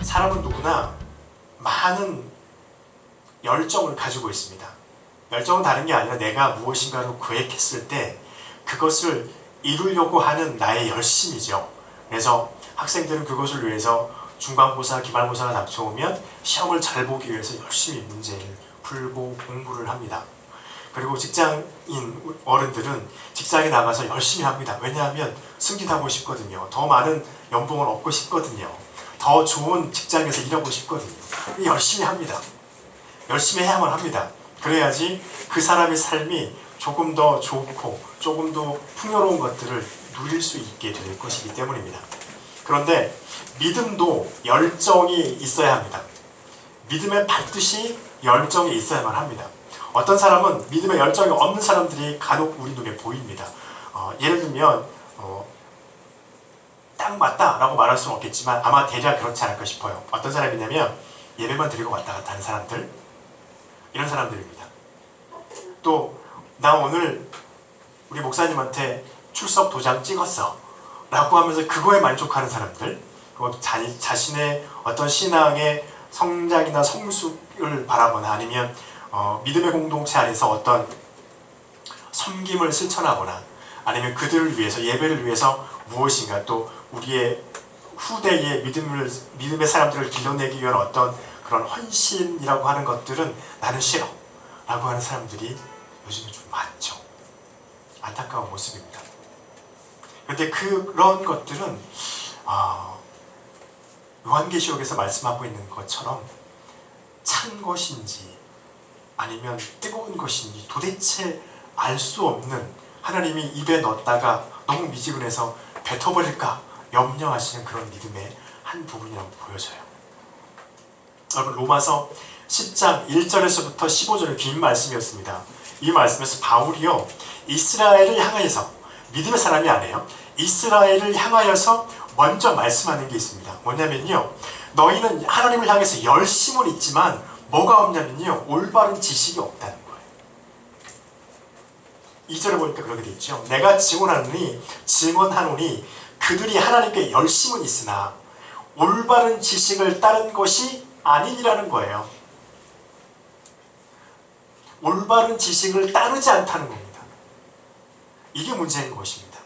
사람은 누구나 많은 열정을 가지고 있습니다. 열정은 다른 게 아니라 내가 무엇인가를 계획했을 때 그것을 이루려고 하는 나의 열심이죠. 그래서 학생들은 그것을 위해서 중간고사, 기말고사가 닥쳐오면 시험을 잘 보기 위해서 열심히 문제를 풀고 공부를 합니다. 그리고 직장인 어른들은 직장에 나가서 열심히 합니다. 왜냐하면 승진하고 싶거든요. 더 많은 연봉을 얻고 싶거든요. 더 좋은 직장에서 일하고 싶거든요. 열심히 합니다. 열심히 해야만 합니다. 그래야지 그 사람의 삶이 조금 더 좋고 조금 더 풍요로운 것들을 누릴 수 있게 될 것이기 때문입니다. 그런데 믿음도 열정이 있어야 합니다. 믿음의 발듯이 열정이 있어야만 합니다. 어떤 사람은 믿음의 열정이 없는 사람들이 간혹 우리 눈에 보입니다. 예를 들면 딱 맞다라고 말할 수는 없겠지만 아마 대략 그렇지 않을까 싶어요. 어떤 사람이냐면 예배만 드리고 왔다 갔다 하는 사람들, 이런 사람들입니다. 또 나 오늘 우리 목사님한테 출석 도장 찍었어 라고 하면서 그거에 만족하는 사람들, 그리고 자신의 어떤 신앙의 성장이나 성숙을 바라거나 아니면 믿음의 공동체 안에서 어떤 섬김을 실천하거나 아니면 그들을 위해서, 예배를 위해서 무엇인가 또 우리의 후대의 믿음의 사람들을 길러내기 위한 어떤 그런 헌신이라고 하는 것들은 나는 싫어 라고 하는 사람들이 요즘에 좀 많죠. 안타까운 모습입니다. 그런데 그런 것들은 요한계시록에서 말씀하고 있는 것처럼 찬 것인지 아니면 뜨거운 것인지 도대체 알 수 없는, 하나님이 입에 넣었다가 너무 미지근해서 뱉어버릴까 염려하시는 그런 믿음의 한 부분이라고 보여져요. 여러분, 로마서 10장 1절에서부터 15절의 긴 말씀이었습니다. 이 말씀에서 바울이요, 이스라엘을 향하여서, 믿음의 사람이 아니에요, 이스라엘을 향하여서 먼저 말씀하는 게 있습니다. 뭐냐면요, 너희는 하나님을 향해서 열심은 있지만 뭐가 없냐면요, 올바른 지식이 없다는 거예요. 2절에 보니까 그렇게 돼 있죠. 내가 증언하노니 그들이 하나님께 열심은 있으나 올바른 지식을 따른 것이 아니라는 거예요. 올바른 지식을 따르지 않다는 겁니다. 이게 문제인 것입니다.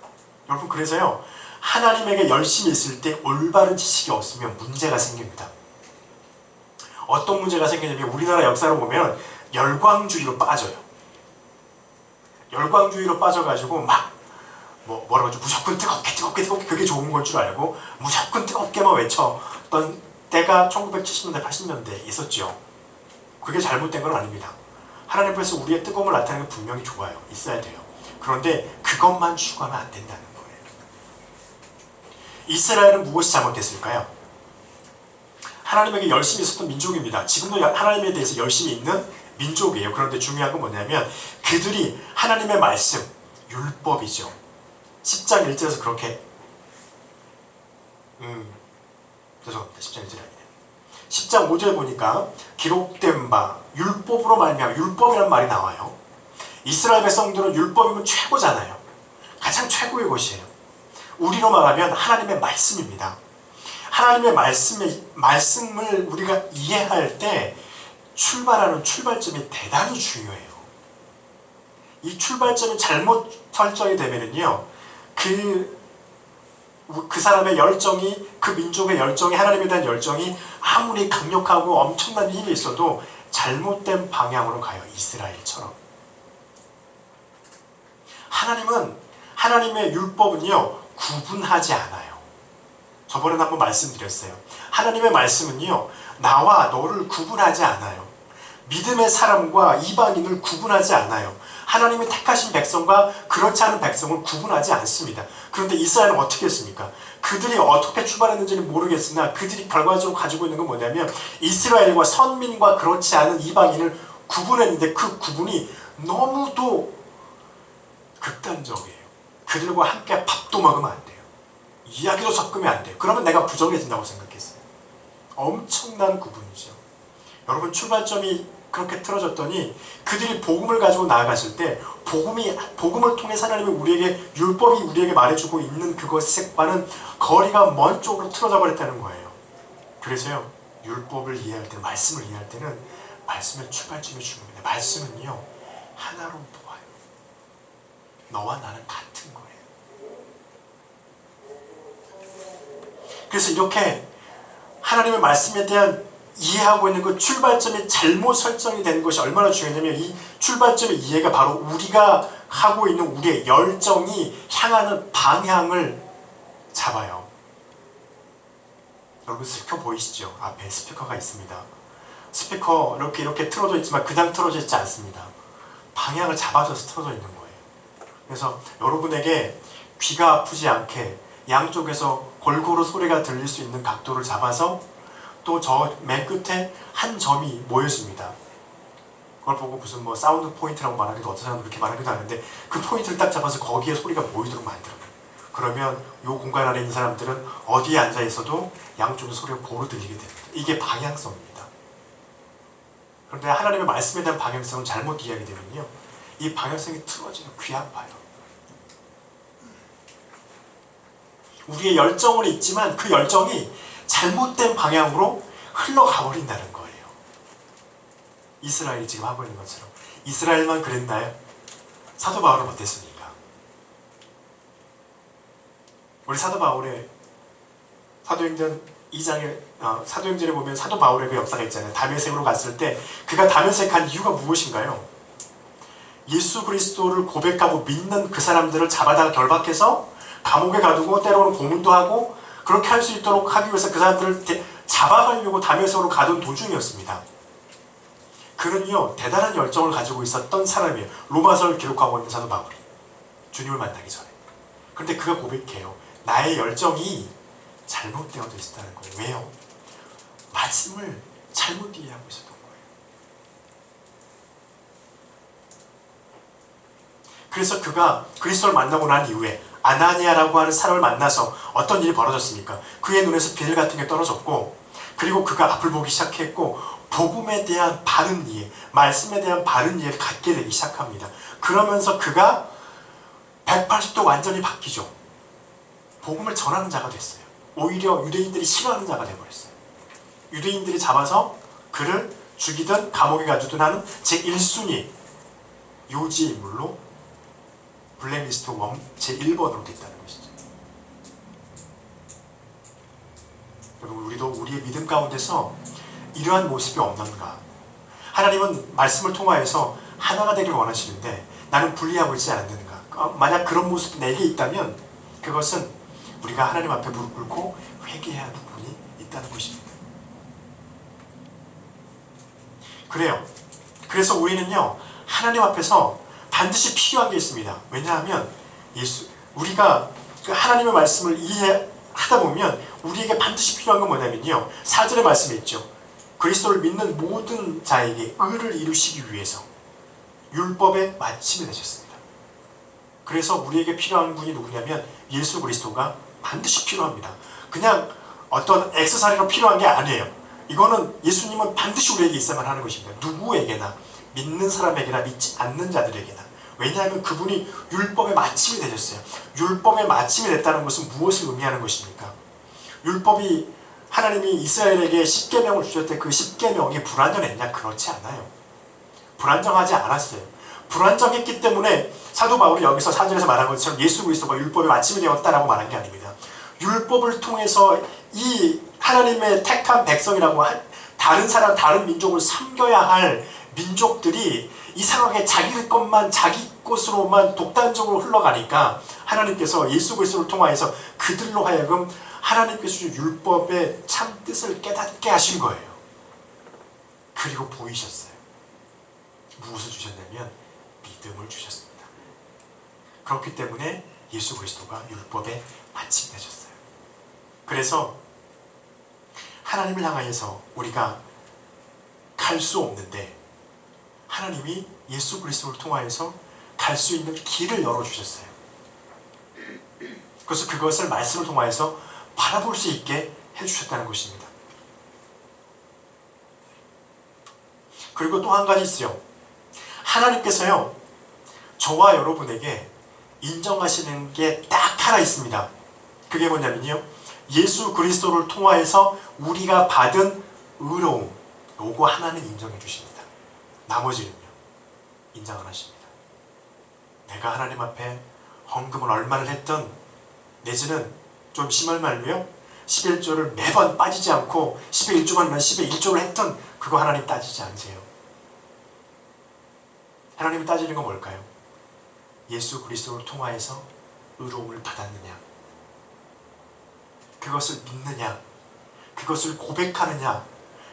여러분, 그래서요, 하나님에게 열심히 있을 때 올바른 지식이 없으면 문제가 생깁니다. 어떤 문제가 생기냐면 우리나라 역사로 보면 열광주의로 빠져요. 열광주의로 빠져가지고 막 뭐라고 하죠? 무조건 뜨겁게 그게 좋은 걸 줄 알고 무조건 뜨겁게만 외쳤던 때가 1970년대 80년대에 있었죠. 그게 잘못된 건 아닙니다. 하나님 앞에서 우리의 뜨거움을 나타내는 게 분명히 좋아요. 있어야 돼요. 그런데 그것만 추구하면 안 된다는 거예요. 이스라엘은 무엇이 잘못됐을까요? 하나님에게 열심히 있었던 민족입니다. 지금도 하나님에 대해서 열심히 있는 민족이에요. 그런데 중요한 건 뭐냐면 그들이 하나님의 말씀, 율법이죠. 10장 1절에서 그렇게 죄송합니다. 10장 1절이 아니네요. 10장 5절에 보니까 기록된 바 율법으로 말미암아, 율법이란 말이 나와요. 이스라엘 백성들은 율법이면 최고잖아요. 가장 최고의 것이에요. 우리로 말하면 하나님의 말씀입니다. 하나님의 말씀을 우리가 이해할 때 출발하는 출발점이 대단히 중요해요. 이 출발점이 잘못 설정이 되면은요, 그 사람의 열정이, 그 민족의 열정이, 하나님에 대한 열정이 아무리 강력하고 엄청난 힘이 있어도 잘못된 방향으로 가요. 이스라엘처럼. 하나님의 율법은요, 구분하지 않아요. 저번에 한번 말씀드렸어요. 하나님의 말씀은요, 나와 너를 구분하지 않아요. 믿음의 사람과 이방인을 구분하지 않아요. 하나님이 택하신 백성과 그렇지 않은 백성을 구분하지 않습니다. 그런데 이스라엘은 어떻게 했습니까? 그들이 어떻게 출발했는지는 모르겠으나 그들이 결과적으로 가지고 있는 건 뭐냐면 이스라엘과 선민과 그렇지 않은 이방인을 구분했는데 그 구분이 너무도 극단적이에요. 그들과 함께 밥도 먹으면 안 돼요. 이야기도 섞으면 안 돼요. 그러면 내가 부정해진다고 생각했어요. 엄청난 구분이죠. 여러분, 출발점이 그렇게 틀어졌더니 그들이 복음을 가지고 나아갔을 때 복음을 통해서 하나님이 우리에게, 율법이 우리에게 말해주고 있는 그것과는 거리가 먼 쪽으로 틀어져 버렸다는 거예요. 그래서요, 율법을 이해할 때는, 말씀을 이해할 때는 말씀의 출발점이 중요합니다. 말씀은요, 하나로 보아요. 너와 나는 같은 거예요. 그래서 이렇게 하나님의 말씀에 대한 이해하고 있는 그 출발점이 잘못 설정이 되는 것이 얼마나 중요하냐면, 이 출발점의 이해가 바로 우리가 하고 있는 우리의 열정이 향하는 방향을 잡아요. 여러분 스피커 보이시죠? 앞에 스피커가 있습니다. 스피커 이렇게 틀어져 있지만 그냥 틀어져 있지 않습니다. 방향을 잡아줘서 틀어져 있는 거예요. 그래서 여러분에게 귀가 아프지 않게 양쪽에서 골고루 소리가 들릴 수 있는 각도를 잡아서 또 저 맨 끝에 한 점이 모여집니다. 그걸 보고 무슨 뭐 사운드 포인트라고 말하기도, 어떤 사람은 그렇게 말하기도 하는데, 그 포인트를 딱 잡아서 거기에 소리가 모이도록 만들어요. 그러면 이 공간 안에 있는 사람들은 어디에 앉아 있어도 양쪽의 소리가 고루 들리게 됩니다. 이게 방향성입니다. 그런데 하나님의 말씀에 대한 방향성을 잘못 이해하게 되면요, 이 방향성이 틀어지면 귀 아파요. 우리의 열정은 있지만 그 열정이 잘못된 방향으로 흘러가 버린다는 거예요. 이스라엘이 지금 하고 있는 것처럼. 이스라엘만 그랬나요? 사도 바울은 어땠습니까? 우리 사도 바울의 사도행전 2장에 사도행전에 보면 사도 바울의 그 역사가 있잖아요. 다메섹으로 갔을 때 그가 다메섹 간 이유가 무엇인가요? 예수 그리스도를 고백하고 믿는 그 사람들을 잡아다가 결박해서 감옥에 가두고 때로는 고문도 하고 그렇게 할 수 있도록 하기 위해서 그 사람들을 잡아가려고 다메섹으로 가던 도중이었습니다. 그는요, 대단한 열정을 가지고 있었던 사람이에요. 로마서를 기록하고 있는 사도 바울이, 주님을 만나기 전에. 그런데 그가 고백해요. 나의 열정이 잘못되어져 있었다는 거예요. 왜요? 말씀을 잘못 이해하고 있었던 거예요. 그래서 그가 그리스도를 만나고 난 이후에 아나니아라고 하는 사람을 만나서 어떤 일이 벌어졌습니까? 그의 눈에서 비늘 같은 게 떨어졌고, 그리고 그가 앞을 보기 시작했고, 복음에 대한 바른 이해, 말씀에 대한 바른 이해를 갖게 되기 시작합니다. 그러면서 그가 180도 완전히 바뀌죠. 복음을 전하는 자가 됐어요. 오히려 유대인들이 싫어하는 자가 되어버렸어요. 유대인들이 잡아서 그를 죽이든 감옥에 가두든 하는 제1순위 요지 인물로 블랙리스트 제1번으로 됐다는 것이죠. 여러분, 우리도 우리의 믿음 가운데서 이러한 모습이 없는가? 하나님은 말씀을 통하여서 하나가 되길 원하시는데 나는 분리하고 있지 않는가? 만약 그런 모습이 내게 있다면 그것은 우리가 하나님 앞에 무릎 꿇고 회개해야 하는 부분이 있다는 것입니다. 그래요. 그래서 우리는요, 하나님 앞에서 반드시 필요한 게 있습니다. 왜냐하면 우리가 하나님의 말씀을 이해하다 보면 우리에게 반드시 필요한 건 뭐냐면요, 4절의 말씀에 있죠. 그리스도를 믿는 모든 자에게 의를 이루시기 위해서 율법의 마침이 되셨습니다. 그래서 우리에게 필요한 분이 누구냐면 예수 그리스도가 반드시 필요합니다. 그냥 어떤 액세서리로 필요한 게 아니에요. 이거는 예수님은 반드시 우리에게 있어야만 하는 것입니다. 누구에게나, 믿는 사람에게나 믿지 않는 자들에게나. 왜냐하면 그분이 율법의 마침이 되셨어요. 율법의 마침이 됐다는 것은 무엇을 의미하는 것입니까? 율법이 하나님이 이스라엘에게 10계명을 주셨을 때 그 10계명이 불완전했냐? 그렇지 않아요. 불완전하지 않았어요. 불완전했기 때문에 사도 바울이 여기서 4절에서 말한 것처럼 예수 그리스도가 율법의 마침이 되었다라고 말한 게 아닙니다. 율법을 통해서 이 하나님의 택한 백성이라고 다른 사람, 다른 민족을 섬겨야 할 민족들이 이상하게 자기 것만, 자기 것으로만 독단적으로 흘러가니까 하나님께서 예수 그리스도를 통하여서 그들로 하여금 하나님께서 주신 율법의 참 뜻을 깨닫게 하신 거예요. 그리고 보이셨어요. 무엇을 주셨냐면 믿음을 주셨습니다. 그렇기 때문에 예수 그리스도가 율법의 마침이 되셨어요. 그래서 하나님을 향하여서 우리가 갈 수 없는데 하나님이 예수 그리스도를 통하여서 갈 수 있는 길을 열어주셨어요. 그래서 그것을 말씀을 통하여서 바라볼 수 있게 해주셨다는 것입니다. 그리고 또 한 가지 있어요. 하나님께서요, 저와 여러분에게 인정하시는 게 딱 하나 있습니다. 그게 뭐냐면요, 예수 그리스도를 통하여서 우리가 받은 의로움, 요거 하나는 인정해 주십니다. 나머지는요, 인정 안 하십니다. 내가 하나님 앞에 헌금을 얼마를 했던, 내지는 좀 심한 말로요, 11조를 매번 빠지지 않고 10의 1조만 면 10의 1조를 했던, 그거 하나님 따지지 않으세요. 하나님이 따지는 건 뭘까요? 예수 그리스도를 통하여서 의로움을 받았느냐, 그것을 믿느냐, 그것을 고백하느냐,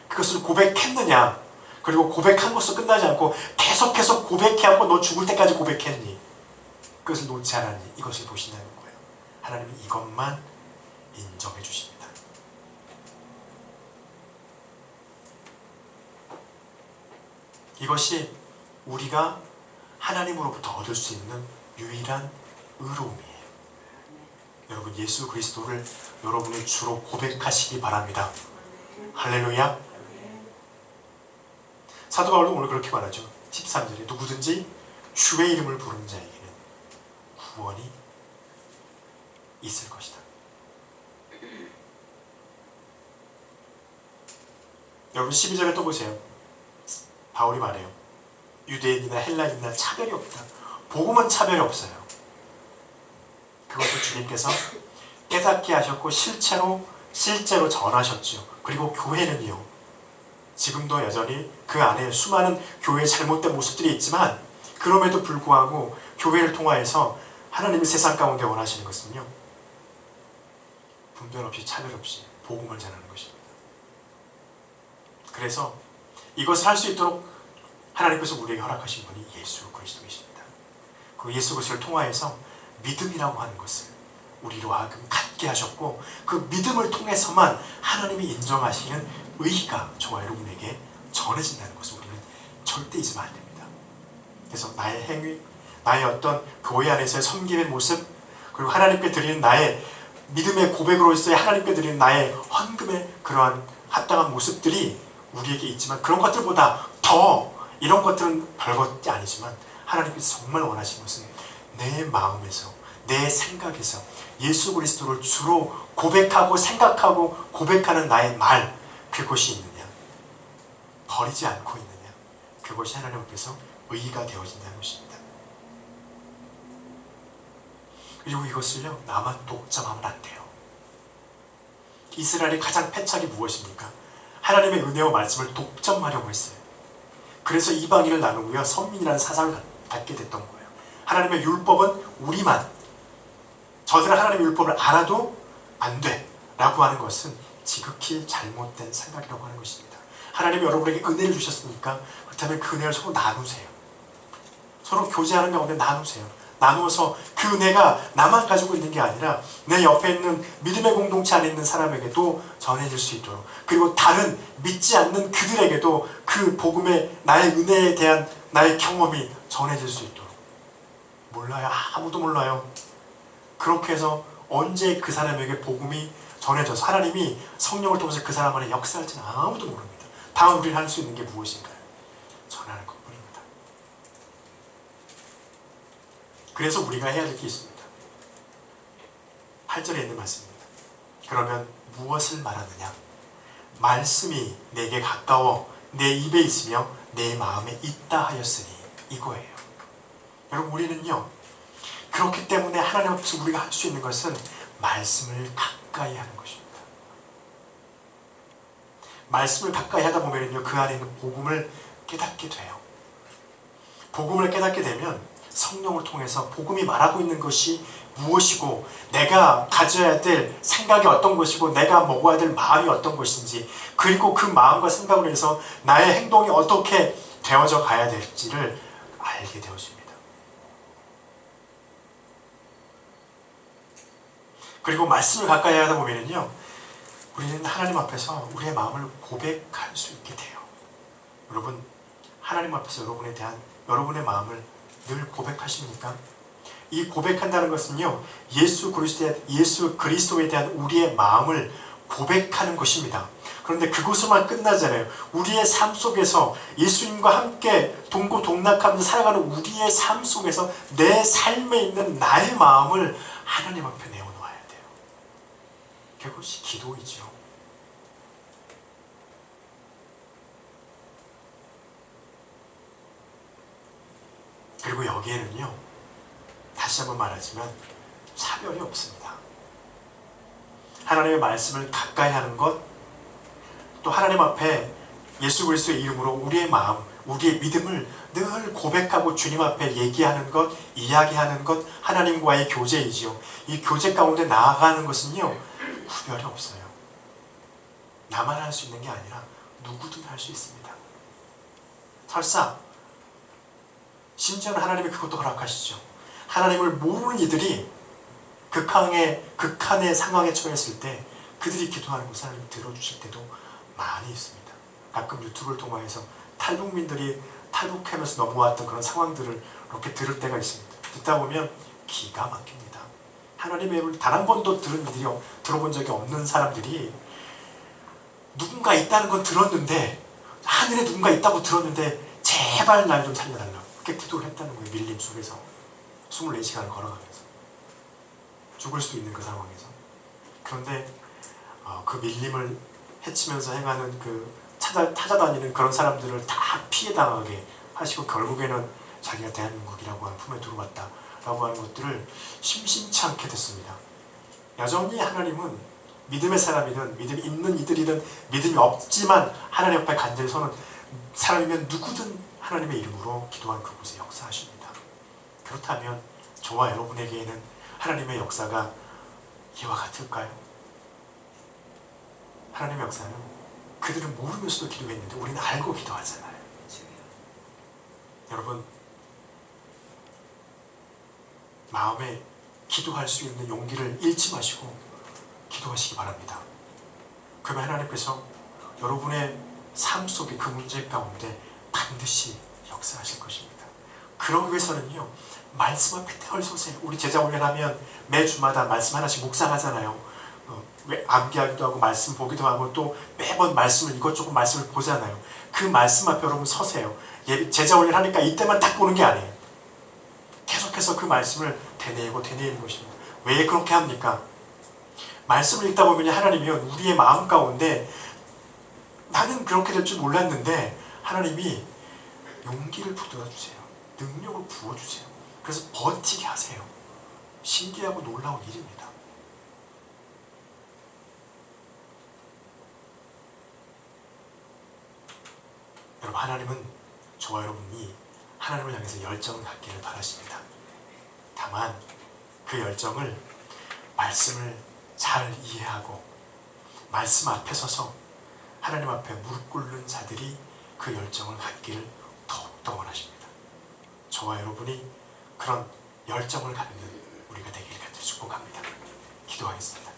그것을 고백했느냐, 그리고 고백한 것으로 끝나지 않고 계속해서 고백해갖고 너 죽을 때까지 고백했니, 그것을 놓지 않았니, 이것을 보신다는 거예요. 하나님이 이것만 인정해 주십니다. 이것이 우리가 하나님으로부터 얻을 수 있는 유일한 의로움이에요. 여러분, 예수 그리스도를 여러분의 주로 고백하시기 바랍니다. 할렐루야. 사도 바울은 오늘 그렇게 말하죠. 13절에 누구든지 주의 이름을 부르는 자에게는 구원이 있을 것이다. 여러분 12절에 또 보세요. 바울이 말해요. 유대인이나 헬라인이나 차별이 없다. 복음은 차별이 없어요. 그것을 주님께서 깨닫게 하셨고 실제로 전하셨죠. 그리고 교회는요, 지금도 여전히 그 안에 수많은 교회의 잘못된 모습들이 있지만, 그럼에도 불구하고 교회를 통하여서 하나님이 세상 가운데 원하시는 것은요, 분별 없이 차별 없이 복음을 전하는 것입니다. 그래서 이것을 할 수 있도록 하나님께서 우리에게 허락하신 분이 예수 그리스도이십니다. 그 예수 그리스도를 통하여서 믿음이라고 하는 것을 우리로 하여금 갖게 하셨고, 그 믿음을 통해서만 하나님이 인정하시는 의가 저와 여러분에게 전해진다는 것을 우리는 절대 잊으면 안 됩니다. 그래서 나의 행위, 나의 어떤 교회 안에서의 섬김의 모습, 그리고 하나님께 드리는 나의 믿음의 고백으로서의 하나님께 드리는 나의 헌금의 그러한 합당한 모습들이 우리에게 있지만, 그런 것들보다 더 이런 것들은 별것이 아니지만 하나님께서 정말 원하시는 것은 내 마음에서, 내 생각에서 예수 그리스도를 주로 고백하고 생각하고 고백하는 나의 말, 그것이 있느냐, 버리지 않고 있느냐, 그것이 하나님 앞에서 의의가 되어진다는 것입니다. 그리고 이것을요, 나만 독점하면 안 돼요. 이스라엘의 가장 패착이 무엇입니까? 하나님의 은혜와 말씀을 독점하려고 했어요. 그래서 이방인을 나누고요, 선민이라는 사상을 갖게 됐던 거예요. 하나님의 율법은 우리만, 저들은 하나님의 율법을 알아도 안 돼 라고 하는 것은 지극히 잘못된 생각이라고 하는 것입니다. 하나님이 여러분에게 은혜를 주셨으니까, 그렇다면 그 은혜를 서로 나누세요. 서로 교제하는 가운데 나누세요. 나누어서 그 은혜가 나만 가지고 있는 게 아니라 내 옆에 있는 믿음의 공동체 안에 있는 사람에게도 전해질 수 있도록, 그리고 다른 믿지 않는 그들에게도 그 복음의, 나의 은혜에 대한 나의 경험이 전해질 수 있도록. 몰라요. 아무도 몰라요. 그렇게 해서 언제 그 사람에게 복음이 전해져서 하나님이 성령을 통해서 그 사람 안에 역사할지는 아무도 모릅니다. 다만 우리는 할 수 있는 게 무엇인가요? 전하는 것뿐입니다. 그래서 우리가 해야 될 게 있습니다. 8절에 있는 말씀입니다. 그러면 무엇을 말하느냐? 말씀이 내게 가까워 내 입에 있으며 내 마음에 있다 하였으니, 이거예요. 여러분, 우리는요, 그렇기 때문에 하나님 앞에서 우리가 할 수 있는 것은 말씀을 가까이 하는 것입니다. 말씀을 가까이 하다 보면요, 그 안에 있는 복음을 깨닫게 돼요. 복음을 깨닫게 되면 성령을 통해서 복음이 말하고 있는 것이 무엇이고, 내가 가져야 될 생각이 어떤 것이고, 내가 먹어야 될 마음이 어떤 것인지, 그리고 그 마음과 생각을 해서 나의 행동이 어떻게 되어져 가야 될지를 알게 되어집니다. 그리고 말씀을 가까이 하다 보면요, 우리는 하나님 앞에서 우리의 마음을 고백할 수 있게 돼요. 여러분, 하나님 앞에서 여러분의 마음을 늘 고백하십니까? 이 고백한다는 것은요, 예수 그리스도에 대한 우리의 마음을 고백하는 것입니다. 그런데 그것으로만 끝나지 않아요. 우리의 삶 속에서 예수님과 함께 동고동락하면서 살아가는 우리의 삶 속에서 내 삶에 있는 나의 마음을 하나님 앞에 내어놓아야 돼요. 그것이 기도이죠. 그리고 여기에는요, 다시 한번 말하지만 차별이 없습니다. 하나님의 말씀을 가까이 하는 것, 또 하나님 앞에 예수 그리스도의 이름으로 우리의 마음, 우리의 믿음을 늘 고백하고 주님 앞에 얘기하는 것, 이야기하는 것, 하나님과의 교제이지요. 이 교제 가운데 나아가는 것은요, 구별이 없어요. 나만 할 수 있는 게 아니라 누구든 할 수 있습니다. 설사 심지어는 하나님이 그것도 허락하시죠. 하나님을 모르는 이들이 극한의 상황에 처했을 때 그들이 기도하는 것을 하나님 들어주실 때도 많이 있습니다. 가끔 유튜브를 통해서 탈북민들이 탈북하면서 넘어왔던 그런 상황들을 이렇게 들을 때가 있습니다. 듣다 보면 기가 막힙니다. 하나님의 입을 단 한 번도 들어본 적이 없는 사람들이 누군가 있다는 건 들었는데, 하늘에 누군가 있다고 들었는데 제발 날 좀 살려달라고 그렇게 기도를 했다는 거예요. 밀림 속에서 24시간을 걸어가면서 죽을 수도 있는 그 상황에서. 그런데 그 밀림을 헤치면서 행하는 그 찾아다니는 그런 사람들을 다 피해당하게 하시고 결국에는 자기가 대한민국이라고 하는 품에 들어왔다라고 하는 것들을 심심치 않게 됐습니다. 여전히 하나님은 믿음의 사람이든 믿음이 있는 이들이든 믿음이 없지만 하나님 앞에 간절히 서는 사람이면 누구든 하나님의 이름으로 기도한 그곳에 역사하십니다. 그렇다면 저와 여러분에게는 하나님의 역사가 이와 같을까요? 하나님의 역사는 그들은 모르면서도 기도했는데 우리는 알고 기도하잖아요. 여러분, 마음에 기도할 수 있는 용기를 잃지 마시고 기도하시기 바랍니다. 그러면 하나님께서 여러분의 삶 속의 그 문제 가운데 반드시 역사하실 것입니다. 그러기 위해서는요, 말씀 앞에 늘 서세요. 우리 제자 훈련하면 매주마다 말씀 하나씩 묵상하잖아요. 암기하기도 하고 말씀 보기도 하고 또 매번 말씀을 이것저것 말씀을 보잖아요. 그 말씀 앞에 여러분 서세요. 제자 훈련 하니까 이때만 딱 보는 게 아니에요. 계속해서 그 말씀을 되뇌이는 것입니다. 왜 그렇게 합니까? 말씀을 읽다 보면 하나님이 우리의 마음 가운데 나는 그렇게 될 줄 몰랐는데 하나님이 용기를 북돋아주세요. 능력을 부어주세요. 그래서 버티게 하세요. 신기하고 놀라운 일입니다. 여러분, 하나님은 저와 여러분이 하나님을 향해서 열정을 갖기를 바라십니다. 다만 그 열정을 말씀을 잘 이해하고 말씀 앞에 서서 하나님 앞에 무릎 꿇는 자들이 그 열정을 갖기를 더욱더 원하십니다. 저와 여러분이 그런 열정을 갖는 우리가 되기를 간절히 축복합니다. 기도하겠습니다.